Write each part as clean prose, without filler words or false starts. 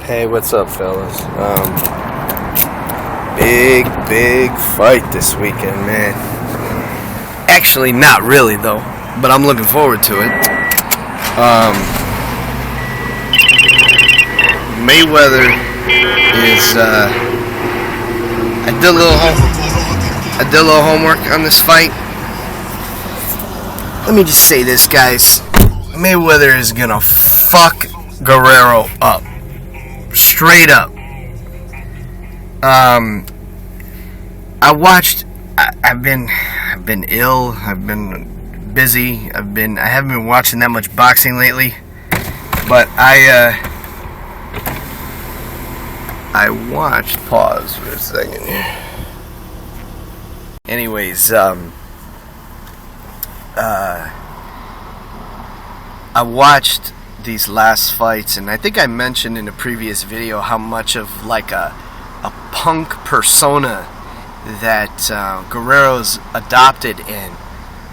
Hey, what's up, fellas? Big fight this weekend, man. Actually, not really, though, but I'm looking forward to it. Mayweather is, I did a little homework on this fight. Let me just say this, guys. Mayweather is gonna fuck Guerrero up. Straight up. I've been ill. I've been busy. I haven't been watching that much boxing lately. But I watched. Pause for a second here. Anyways, I watched these last fights, and I think I mentioned in a previous video how much of like a punk persona that Guerrero's adopted in.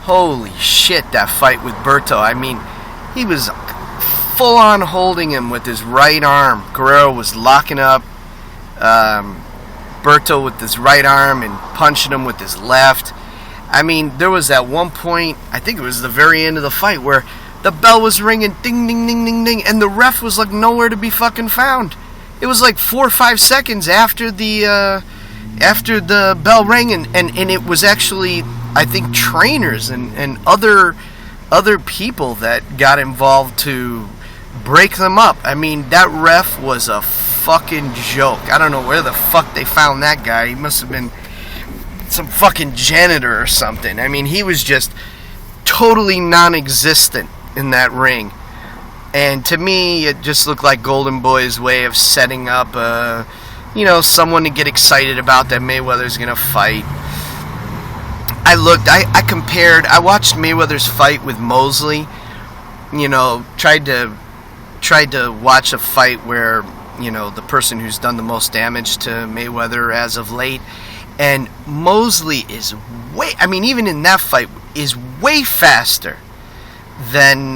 Holy shit, that fight with Berto. I mean, he was full on holding him with his right arm. Guerrero was locking up Berto with his right arm and punching him with his left. I mean, there was at one point, I think it was the very end of the fight, where the bell was ringing, ding, ding, ding, ding, ding, and the ref was like nowhere to be fucking found. It was like 4 or 5 seconds after the bell rang, and it was actually, I think, trainers and other people that got involved to break them up. I mean, that ref was a fucking joke. I don't know where the fuck they found that guy. He must have been some fucking janitor or something. I mean, he was just totally non-existent in that ring. And to me, it just looked like Golden Boy's way of setting up someone to get excited about that Mayweather's gonna fight. I watched Mayweather's fight with Mosley. Tried to watch a fight where, the person who's done the most damage to Mayweather as of late. And Mosley is even in that fight, is way faster than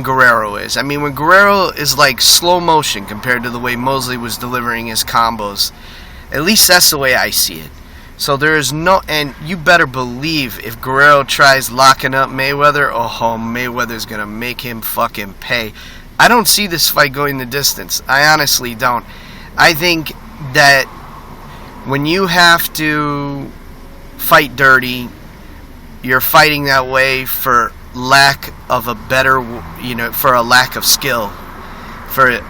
Guerrero is. I mean, when Guerrero is like slow motion compared to the way Mosley was delivering his combos, at least that's the way I see it. So there is and you better believe if Guerrero tries locking up Mayweather, Mayweather's gonna make him fucking pay. I don't see this fight going the distance. I honestly don't. I think that when you have to fight dirty, you're fighting that way for lack of a lack of skill, for a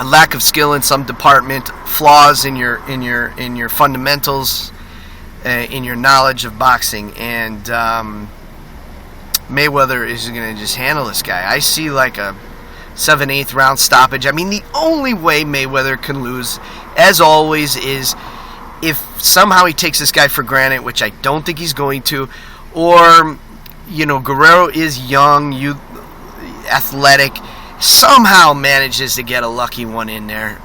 lack of skill in some department, flaws in your fundamentals, in your knowledge of boxing, and Mayweather is going to just handle this guy. I see like a 7/8 round stoppage. I mean, the only way Mayweather can lose, as always, is if somehow he takes this guy for granted, which I don't think he's going to, or, Guerrero is young, athletic, somehow manages to get a lucky one in there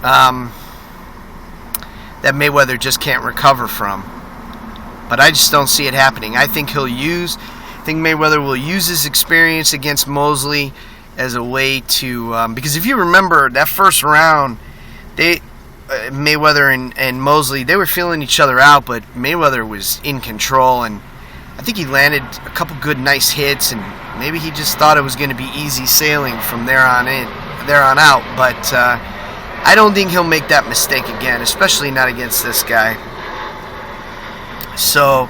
that Mayweather just can't recover from. But I just don't see it happening. I think Mayweather will use his experience against Mosley as a way to, because if you remember that first round, Mayweather and Mosley, they were feeling each other out, but Mayweather was in control, and I think he landed a couple good, nice hits, and maybe he just thought it was going to be easy sailing from there on out. But I don't think he'll make that mistake again, especially not against this guy. So,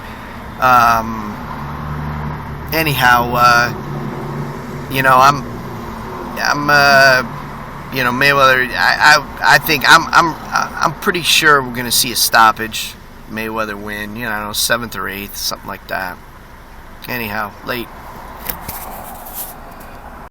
anyhow, Mayweather. I think I'm pretty sure we're gonna see a stoppage. Mayweather win. 7th or 8th, something like that. Anyhow, late.